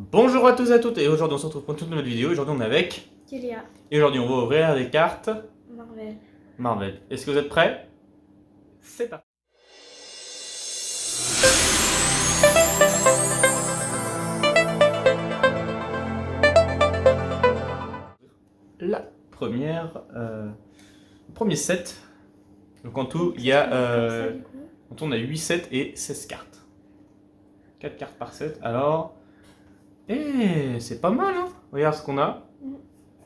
Bonjour à tous et à toutes, et aujourd'hui on se retrouve pour une toute nouvelle vidéo. Aujourd'hui on est avec... Kélia, Et aujourd'hui on va ouvrir des cartes Marvel. Marvel. Est-ce que vous êtes prêts? C'est parti. La première... le premier set. Donc en tout il y a... en tout on a 8 sets et 16 cartes. 4 cartes par set, alors... Eh, c'est pas mal hein. Regarde ce qu'on a.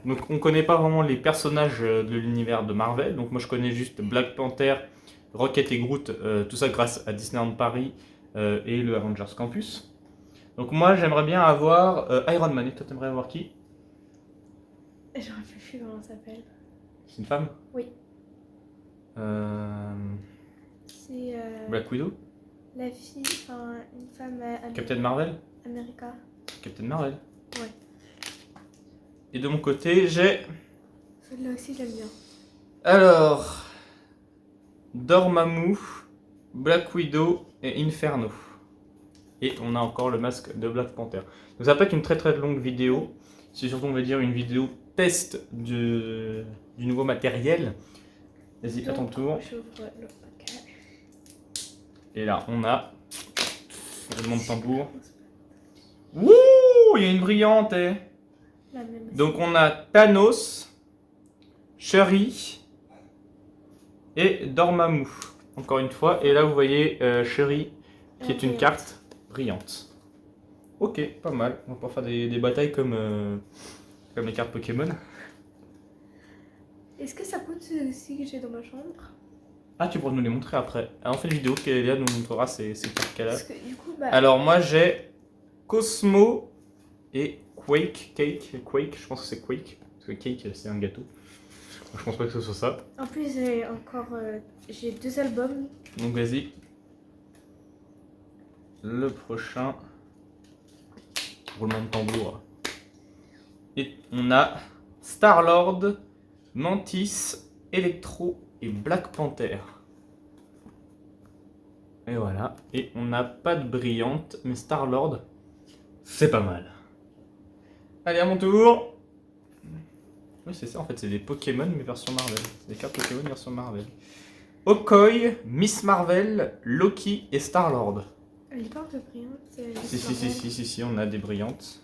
Donc on connaît pas vraiment les personnages de l'univers de Marvel. Donc moi je connais juste Black Panther, Rocket et Groot, tout ça grâce à Disneyland Paris et le Avengers Campus. Donc moi j'aimerais bien avoir Iron Man. Et toi t'aimerais avoir qui? J'en rappelle plus comment elle s'appelle. C'est une femme? Oui. Euh, C'est Black Widow? la fille, enfin une femme Captain Marvel? America. Captain Marvel. Ouais. Et de mon côté j'ai... Celle-là aussi j'aime bien. Alors... Dormammu, Black Widow et Inferno. Et on a encore le masque de Black Panther. Donc ça va pas être une très longue vidéo. C'est surtout on va dire une vidéo test du nouveau matériel. Vas-y, à ton tour. J'ouvre le paquet. Et là on a... roulement de tambour. Wouh, il y a une brillante. La même aussi. Donc on a Thanos, Shuri et Dormammu. Encore une fois. Et là vous voyez Shuri qui est une carte brillante. Ok, pas mal. On va pouvoir faire des batailles comme les cartes Pokémon. Est-ce que ça coûte ceci que j'ai dans ma chambre? Ah, tu pourras nous les montrer après. Alors, on fait une vidéo qu'Elia nous montrera ces cartes qu'elle a. Parce que du coup, bah. Alors moi j'ai Cosmo et Quake. Quake, je pense que c'est Quake. Parce que Cake c'est un gâteau. Donc, je pense pas que ce soit ça. En plus, j'ai encore. J'ai 2 albums. Donc vas-y. Le prochain. Roulement de tambour. Et on a Star-Lord, Mantis, Electro et Black Panther. Et voilà. Et on n'a pas de brillante, mais Star-Lord, c'est pas mal. Allez, à mon tour. Oui, c'est ça, en fait, c'est des Pokémon, mais version Marvel. C'est des cartes Pokémon version Marvel. Okoy, Miss Marvel, Loki et Star-Lord. Elle est pas un peu brillante. Si, on a des brillantes.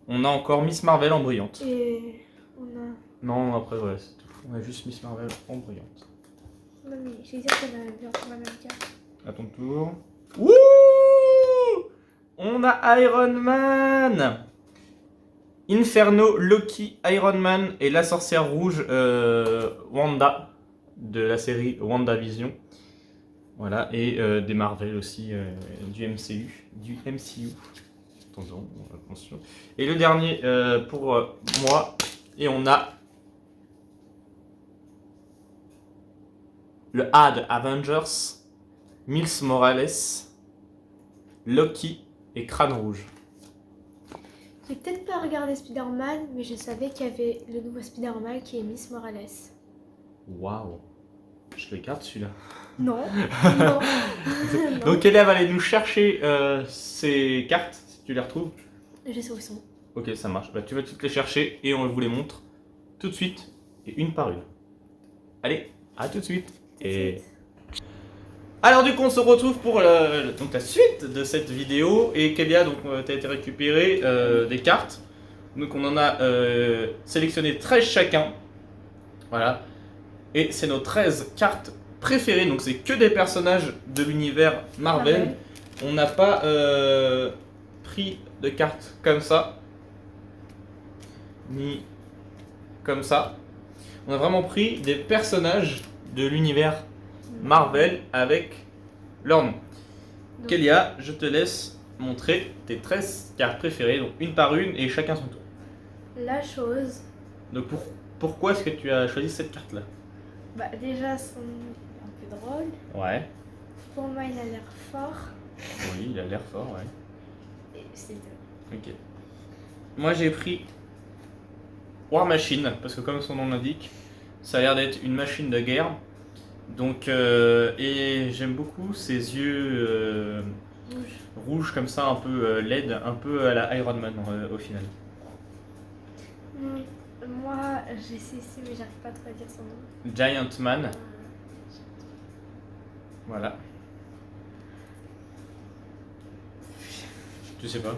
On a encore Miss Marvel en brillante. Et on a. Non, après, ouais, c'est tout. On a juste Miss Marvel en brillante. Non, mais j'ai dit qu'on a bien la même carte. À ton tour. Wouh! On a Iron Man! Inferno, Loki, Iron Man et la sorcière rouge Wanda de la série WandaVision. Voilà, et des Marvel aussi, du MCU. Attention. Et le dernier pour moi, et on a le A de Avengers, Miles Morales, Loki et Crâne Rouge. J'ai peut-être pas regardé Spider-Man, mais je savais qu'il y avait le nouveau Spider-Man qui est Miss Morales. Waouh! Je le garde celui-là. Non, non. Non. Donc Elia va aller nous chercher ces cartes, si tu les retrouves. Je sais où ils sont. Ok, ça marche. Bah, tu vas toutes les chercher et on vous les montre tout de suite et une par une. Allez, à tout de suite. Et... Alors du coup on se retrouve pour donc, la suite de cette vidéo. Et Kélia, donc tu as été récupéré des cartes. Donc on en a sélectionné 13 chacun. Voilà. Et c'est nos 13 cartes préférées. Donc c'est que des personnages de l'univers Marvel. On n'a pas pris de cartes comme ça. Ni comme ça. On a vraiment pris des personnages de l'univers Marvel avec leur nom. Kélia, je te laisse montrer tes 13 cartes préférées, donc une par une et chacun son tour. La chose. Donc pourquoi est-ce que tu as choisi cette carte-là? Bah déjà, son un peu drôle. Ouais. Pour moi, il a l'air fort. Oui, il a l'air fort, ouais. Et c'est tout. Ok. Moi j'ai pris War Machine, parce que comme son nom l'indique, ça a l'air d'être une machine de guerre. Donc, et j'aime beaucoup ses yeux Rouge. Rouge comme ça, un peu LED, un peu à la Iron Man au final. Moi, j'ai cessé, mais j'arrive pas trop à dire son nom. Giant Man, voilà. Tu sais pas?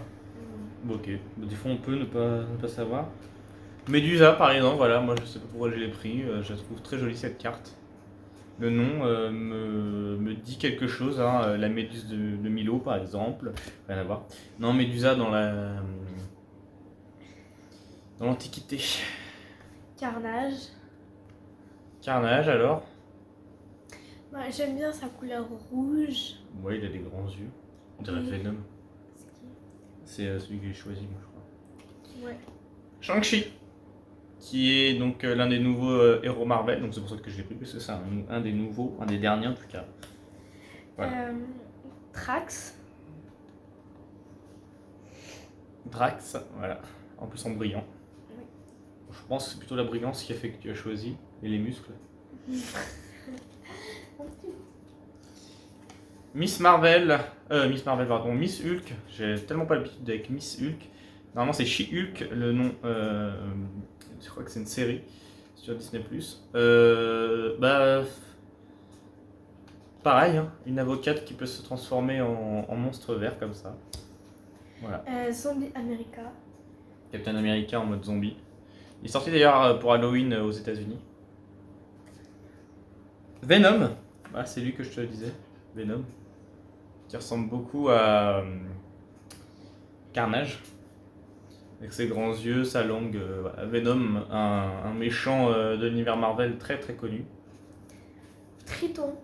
Bon, ok. Bah, des fois on peut ne pas savoir. Médusa par exemple, voilà, moi je sais pas pourquoi je l'ai pris, je la trouve très jolie cette carte. Le nom me dit quelque chose, hein, la Méduse de Milo par exemple, rien à voir. Non, Médusa dans l'Antiquité. Carnage. Carnage alors? Ouais, j'aime bien sa couleur rouge. Ouais, il a des grands yeux. On dirait Oui. Venom. C'est qui? C'est celui que j'ai choisi moi je crois. Ouais. Shang-Chi, qui est donc l'un des nouveaux héros Marvel, donc c'est pour ça que je l'ai pris, parce que c'est un des nouveaux, un des derniers en tout cas. Voilà. Trax. Drax, voilà, en plus en brillant. Oui. Je pense que c'est plutôt la brillance qui a fait que tu as choisi, et les muscles. Miss Marvel, pardon, Miss Hulk, j'ai tellement pas l'habitude avec Miss Hulk. Normalement c'est She-Hulk, le nom, je crois que c'est une série sur Disney+. Bah, pareil, hein, une avocate qui peut se transformer en monstre vert comme ça. Voilà. Zombie America. Captain America en mode zombie. Il est sorti d'ailleurs pour Halloween aux États-Unis. Venom, ah, c'est lui que je te disais, Venom, qui ressemble beaucoup à Carnage, avec ses grands yeux, sa langue. Voilà. Venom, un méchant de l'univers Marvel très très connu. Triton.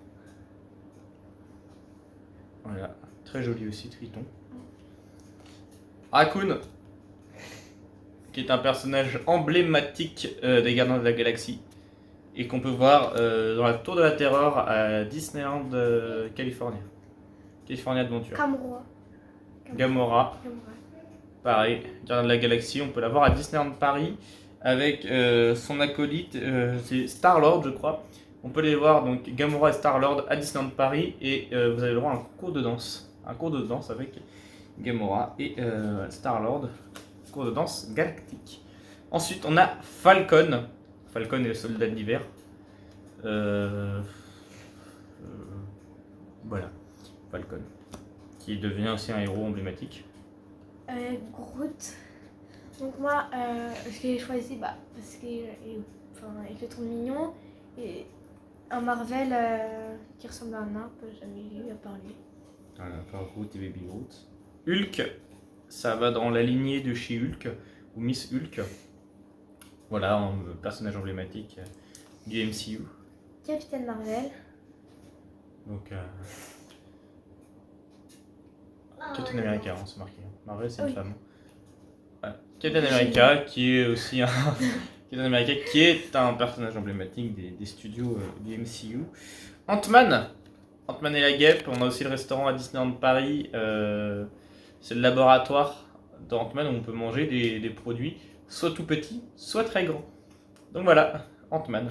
Voilà, très joli aussi, Triton. Raccoon, qui est un personnage emblématique des Gardiens de la Galaxie et qu'on peut voir dans la Tour de la Terreur à Disneyland California. California Adventure. Gamora, pareil, Gardien de la Galaxie, on peut la voir à Disneyland Paris avec son acolyte, c'est Star-Lord je crois. On peut les voir donc Gamora et Star-Lord à Disneyland Paris et vous avez le droit à un cours de danse. Un cours de danse avec Gamora et Star-Lord, cours de danse galactique. Ensuite on a Falcon. Falcon est le soldat d'hiver. Voilà, Falcon, qui devient aussi un héros emblématique. Groot. Donc moi, je l'ai choisi parce qu'il est trop mignon. Et un Marvel qui ressemble à un nain, jamais vu à parler. Voilà, par Groot et Baby Groot. Hulk, ça va dans la lignée de She-Hulk ou Miss Hulk. Voilà, un personnage emblématique du MCU. Capitaine Marvel. Donc, Captain America, hein, c'est marqué. Marvel, c'est une femme. Voilà. Captain America, qui est aussi un Captain America, qui est un personnage emblématique des studios du MCU. Ant-Man. Ant-Man et la Guêpe. On a aussi le restaurant à Disneyland Paris. C'est le laboratoire d'Ant-Man où on peut manger des produits soit tout petits, soit très grands. Donc voilà, Ant-Man.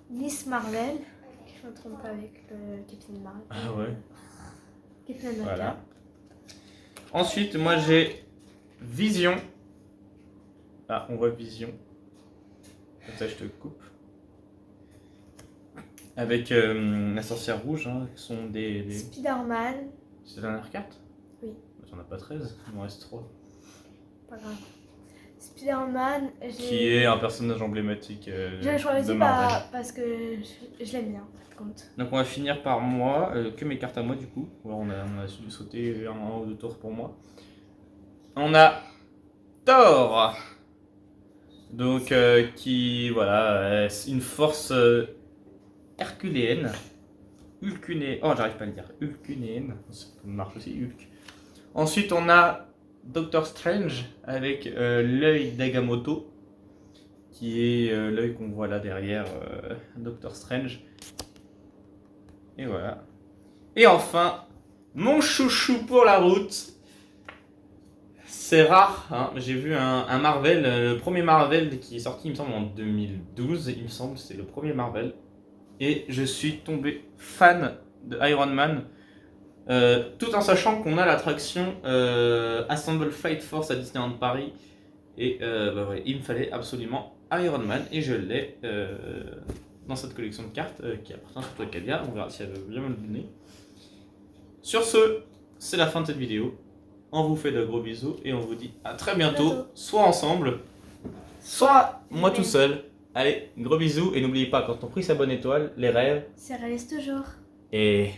Miss Marvel. Je ne me trompe pas avec le Capitaine Marvel. Ah ouais. Captain America. Voilà. Ensuite, moi j'ai Vision. Ah, on voit Vision. Comme ça, je te coupe. Avec la sorcière rouge, hein, qui sont des... Spider-Man. C'est la dernière carte? Oui. T'en as pas 13, il m'en reste 3. Pas grave. Spider-Man, Qui est un personnage emblématique je l'ai choisi de Marvel. parce que je l'aime bien, par contre. Donc on va finir par moi, que mes cartes à moi du coup. Voilà, on a su sauter un ou deux tours pour moi. On a Thor. Donc qui, voilà, une force herculéenne. Hulkunéenne. Oh, j'arrive pas à le dire. Hulkunéenne. Ça marche aussi, Hulk. Ensuite, on a Doctor Strange avec l'œil d'Agamotto, qui est l'œil qu'on voit là derrière Doctor Strange. Et voilà. Et enfin, mon chouchou pour la route. C'est rare, hein. J'ai vu un Marvel, le premier Marvel qui est sorti, il me semble, en 2012, il me semble, c'est le premier Marvel. Et je suis tombé fan de Iron Man Tout en sachant qu'on a l'attraction Assemble Flight Force à Disneyland Paris. Et ouais, il me fallait absolument Iron Man et je l'ai dans cette collection de cartes qui appartient surtout à Kadia. On verra si elle veut bien me le donner. Sur ce, c'est la fin de cette vidéo. On vous fait de gros bisous et on vous dit à très bientôt, soit ensemble, soit moi tout seul. Allez, gros bisous et n'oubliez pas, quand on prie sa bonne étoile, les rêves, Ça réalise toujours. et